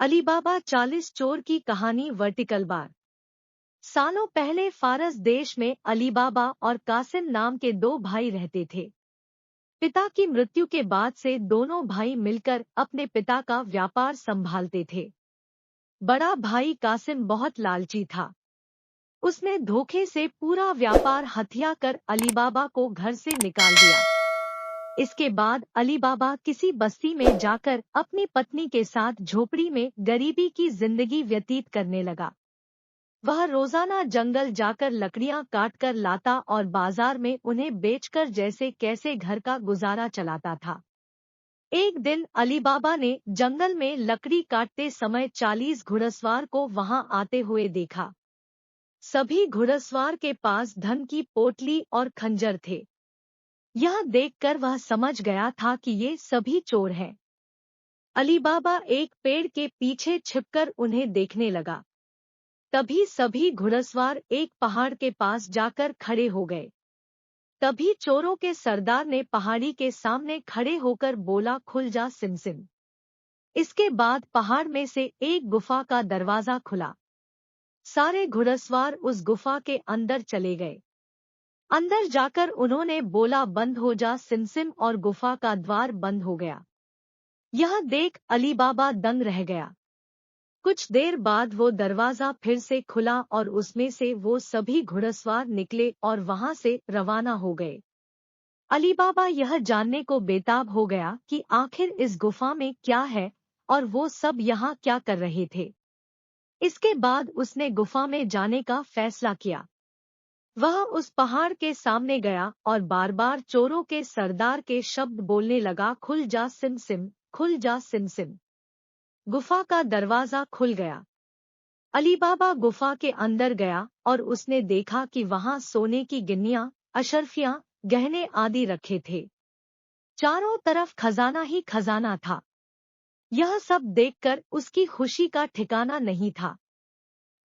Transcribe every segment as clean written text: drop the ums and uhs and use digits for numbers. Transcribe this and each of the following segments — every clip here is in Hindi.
अलीबाबा 40 चोर की कहानी वर्टिकल बार। सालों पहले फारस देश में अलीबाबा और कासिम नाम के दो भाई रहते थे। पिता की मृत्यु के बाद से दोनों भाई मिलकर अपने पिता का व्यापार संभालते थे। बड़ा भाई कासिम बहुत लालची था। उसने धोखे से पूरा व्यापार हथिया कर अलीबाबा को घर से निकाल दिया। इसके बाद अलीबाबा किसी बस्ती में जाकर अपनी पत्नी के साथ झोपड़ी में गरीबी की जिंदगी व्यतीत करने लगा। वह रोजाना जंगल जाकर लकड़ियां काट कर लाता और बाजार में उन्हें बेचकर जैसे कैसे घर का गुजारा चलाता था। एक दिन अलीबाबा ने जंगल में लकड़ी काटते समय 40 घुड़सवार को वहां आते हुए देखा। सभी घुड़सवार के पास धन की पोटली और खंजर थे। यह देखकर वह समझ गया था कि ये सभी चोर हैं। अलीबाबा एक पेड़ के पीछे छिपकर उन्हें देखने लगा। तभी सभी घुड़सवार एक पहाड़ के पास जाकर खड़े हो गए। तभी चोरों के सरदार ने पहाड़ी के सामने खड़े होकर बोला, खुल जा सिमसिम। इसके बाद पहाड़ में से एक गुफा का दरवाजा खुला। सारे घुड़सवार उस गुफा के अंदर चले गए। अंदर जाकर उन्होंने बोला, बंद हो जा सिमसिम, और गुफा का द्वार बंद हो गया। यह देख अलीबाबा दंग रह गया। कुछ देर बाद वो दरवाजा फिर से खुला और उसमें से वो सभी घुड़सवार निकले और वहां से रवाना हो गए। अलीबाबा यह जानने को बेताब हो गया कि आखिर इस गुफा में क्या है और वो सब यहाँ क्या कर रहे थे। इसके बाद उसने गुफा में जाने का फैसला किया। वह उस पहाड़ के सामने गया और बार बार चोरों के सरदार के शब्द बोलने लगा, खुल जा सिमसिम, खुल जा सिमसिम। गुफा का दरवाजा खुल गया। अलीबाबा गुफा के अंदर गया और उसने देखा कि वहां सोने की गिन्नियां, अशर्फियां, गहने आदि रखे थे। चारों तरफ खजाना ही खजाना था। यह सब देखकर उसकी खुशी का ठिकाना नहीं था।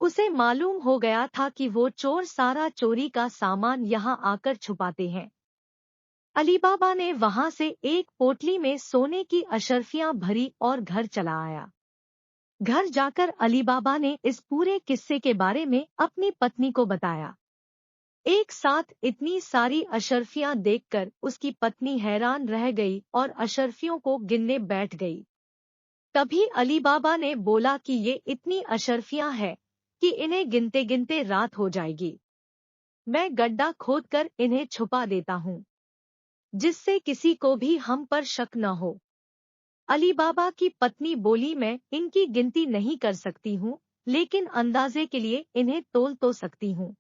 उसे मालूम हो गया था कि वो चोर सारा चोरी का सामान यहाँ आकर छुपाते हैं। अलीबाबा ने वहां से एक पोटली में सोने की अशर्फियां भरी और घर चला आया। घर जाकर अलीबाबा ने इस पूरे किस्से के बारे में अपनी पत्नी को बताया। एक साथ इतनी सारी अशर्फियां देखकर उसकी पत्नी हैरान रह गई और अशर्फियों को गिनने बैठ गई। तभी अलीबाबा ने बोला कि ये इतनी अशर्फियां हैं कि इन्हें गिनते गिनते रात हो जाएगी। मैं गड्ढा खोदकर इन्हें छुपा देता हूँ, जिससे किसी को भी हम पर शक न हो। अलीबाबा की पत्नी बोली, मैं इनकी गिनती नहीं कर सकती हूँ, लेकिन अंदाजे के लिए इन्हें तोल तो सकती हूँ।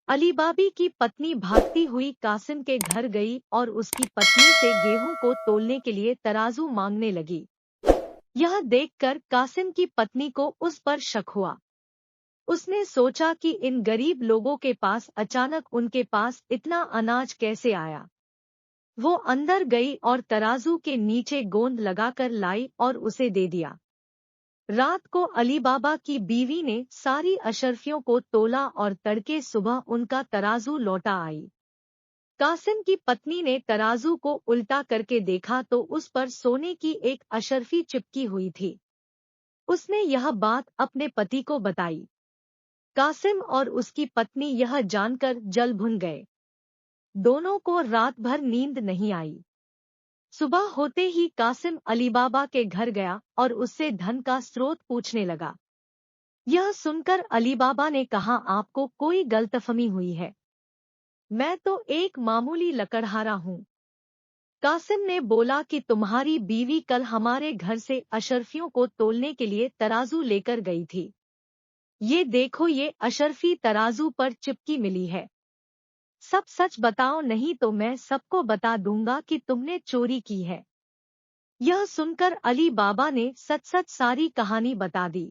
अलीबाबी की पत्नी भागती हुई कासिम के घर गई और उसकी पत्नी से गेहूं को तोलने के लिए तराजू मांगने लगी। यह देखकर कासिम की पत्नी को उस पर शक हुआ। उसने सोचा कि इन गरीब लोगों के पास अचानक उनके पास इतना अनाज कैसे आया। वो अंदर गई और तराजू के नीचे गोंद लगाकर लाई और उसे दे दिया। रात को अलीबाबा की बीवी ने सारी अशर्फियों को तोला और तड़के सुबह उनका तराजू लौटा आई। कासिम की पत्नी ने तराजू को उल्टा करके देखा तो उस पर सोने की एक अशर्फी चिपकी हुई थी। उसने यह बात अपने पति को बताई। कासिम और उसकी पत्नी यह जानकर जल भुन गए। दोनों को रात भर नींद नहीं आई। सुबह होते ही कासिम अलीबाबा के घर गया और उससे धन का स्रोत पूछने लगा। यह सुनकर अलीबाबा ने कहा, आपको कोई गलतफहमी हुई है। मैं तो एक मामूली लकड़हारा हूँ। कासिम ने बोला कि तुम्हारी बीवी कल हमारे घर से अशर्फियों को तोलने के लिए तराजू लेकर गई थी। ये देखो, ये अशर्फी तराजू पर चिपकी मिली है। सब सच बताओ, नहीं तो मैं सबको बता दूंगा कि तुमने चोरी की है। यह सुनकर अली बाबा ने सच सच सारी कहानी बता दी।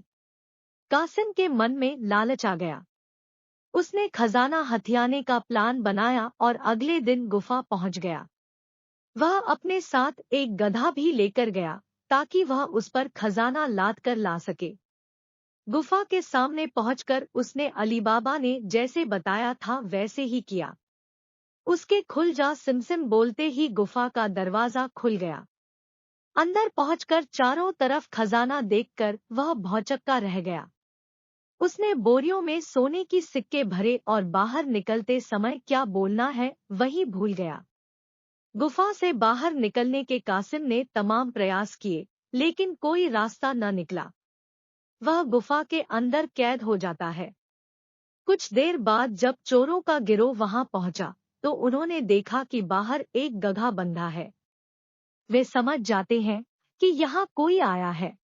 कासिम के मन में लालच आ गया। उसने खजाना हथियाने का प्लान बनाया और अगले दिन गुफा पहुंच गया। वह अपने साथ एक गधा भी लेकर गया ताकि वह उस पर खजाना लाद कर ला सके। गुफा के सामने पहुंचकर उसने अलीबाबा ने जैसे बताया था वैसे ही किया। उसके खुल जा सिमसिम बोलते ही गुफा का दरवाजा खुल गया। अंदर पहुंचकर चारों तरफ खजाना देखकर वह भौचक्का रह गया। उसने बोरियों में सोने की सिक्के भरे और बाहर निकलते समय क्या बोलना है वही भूल गया। गुफा से बाहर निकलने के कासिम ने तमाम प्रयास किए, लेकिन कोई रास्ता न निकला। वह गुफा के अंदर कैद हो जाता है। कुछ देर बाद जब चोरों का गिरोह वहां पहुंचा, तो उन्होंने देखा कि बाहर एक गधा बंधा है। वे समझ जाते हैं कि यहाँ कोई आया है।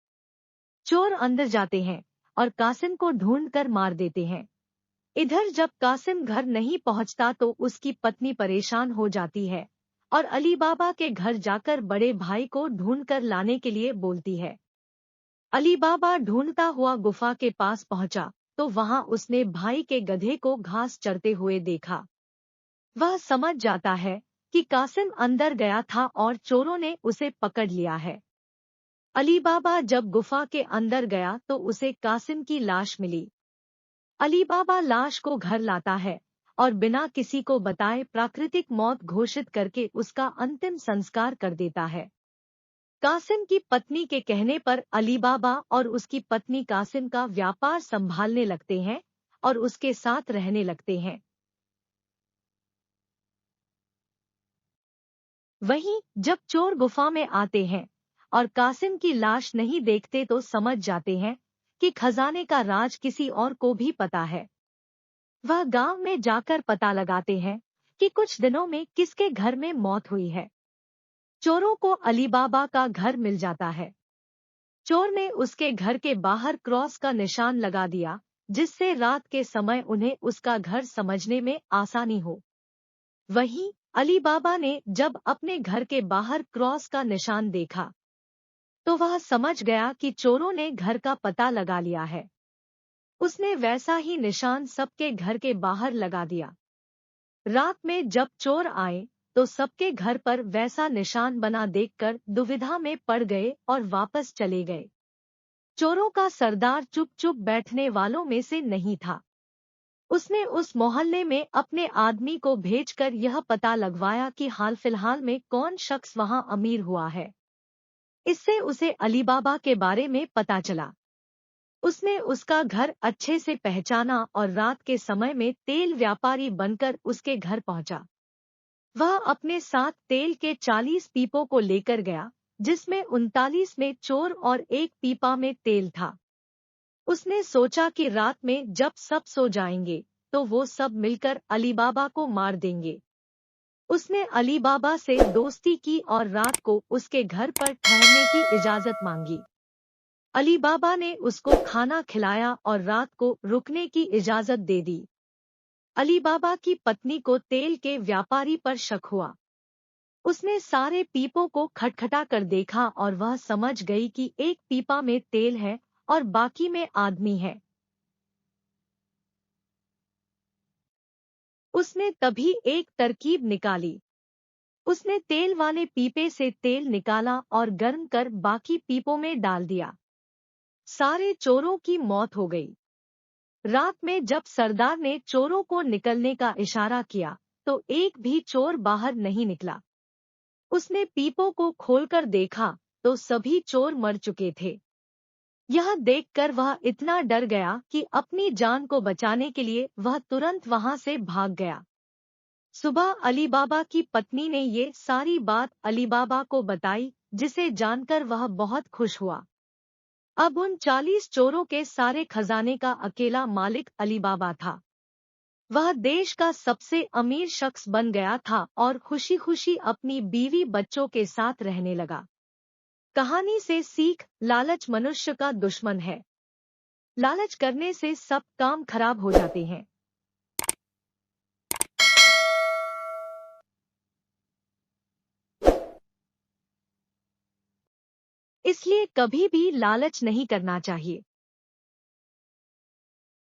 चोर अंदर जाते हैं और कासिम को ढूंढकर मार देते हैं। इधर जब कासिम घर नहीं पहुंचता तो उसकी पत्नी परेशान हो जाती है और अली बाबा के घर जाकर बड़े भाई को ढूंढकर लाने के लिए बोलती है। अली बाबा ढूंढता हुआ गुफा के पास पहुंचा तो वहां उसने भाई के गधे को घास चरते हुए देखा। वह समझ जाता है कि कासिम अंदर गया था और चोरों ने उसे पकड़ लिया है। अली बाबा जब गुफा के अंदर गया तो उसे कासिम की लाश मिली। अली बाबा लाश को घर लाता है और बिना किसी को बताए प्राकृतिक मौत घोषित करके उसका अंतिम संस्कार कर देता है। कासिम की पत्नी के कहने पर अली बाबा और उसकी पत्नी कासिम का व्यापार संभालने लगते हैं और उसके साथ रहने लगते हैं। वहीं जब चोर गुफा में आते हैं और कासिम की लाश नहीं देखते तो समझ जाते हैं कि खजाने का राज किसी और को भी पता है। वह गांव में जाकर पता लगाते हैं कि कुछ दिनों में किसके घर में मौत हुई है। चोरों को अली बाबा का घर मिल जाता है। चोर ने उसके घर के बाहर क्रॉस का निशान लगा दिया, जिससे रात के समय उन्हें उसका घर समझने में आसानी हो। वहीं अली बाबा ने जब अपने घर के बाहर क्रॉस का निशान देखा तो वह समझ गया कि चोरों ने घर का पता लगा लिया है। उसने वैसा ही निशान सबके घर के बाहर लगा दिया। रात में जब चोर आए तो सबके घर पर वैसा निशान बना देखकर दुविधा में पड़ गए और वापस चले गए। चोरों का सरदार चुप चुप बैठने वालों में से नहीं था। उसने उस मोहल्ले में अपने आदमी को भेजकर यह पता लगवाया कि हाल फिलहाल में कौन शख्स वहां अमीर हुआ है। इससे उसे अली बाबा के बारे में पता चला। उसने उसका घर अच्छे से पहचाना और रात के समय में तेल व्यापारी बनकर उसके घर पहुंचा। वह अपने साथ तेल के 40 पीपों को लेकर गया, जिसमें 39 में चोर और एक पीपा में तेल था। उसने सोचा कि रात में जब सब सो जाएंगे तो वो सब मिलकर अली बाबा को मार देंगे। उसने अली बाबा से दोस्ती की और रात को उसके घर पर ठहरने की इजाजत मांगी। अली बाबा ने उसको खाना खिलाया और रात को रुकने की इजाजत दे दी। अली बाबा की पत्नी को तेल के व्यापारी पर शक हुआ। उसने सारे पीपों को खटखटा कर देखा और वह समझ गई कि एक पीपा में तेल है और बाकी में आदमी है। उसने तभी एक तरकीब निकाली। उसने तेल वाले पीपे से तेल निकाला और गर्म कर बाकी पीपों में डाल दिया। सारे चोरों की मौत हो गई। रात में जब सरदार ने चोरों को निकलने का इशारा किया तो एक भी चोर बाहर नहीं निकला। उसने पीपों को खोलकर देखा तो सभी चोर मर चुके थे। यह देखकर वह इतना डर गया कि अपनी जान को बचाने के लिए वह तुरंत वहां से भाग गया। सुबह अली बाबा की पत्नी ने ये सारी बात अली बाबा को बताई, जिसे जानकर वह बहुत खुश हुआ। अब उन 40 चोरों के सारे खजाने का अकेला मालिक अली बाबा था। वह देश का सबसे अमीर शख्स बन गया था और खुशी खुशी अपनी बीवी बच्चों के साथ रहने लगा। कहानी से सीख: लालच मनुष्य का दुश्मन है। लालच करने से सब काम खराब हो जाते हैं। इसलिए कभी भी लालच नहीं करना चाहिए।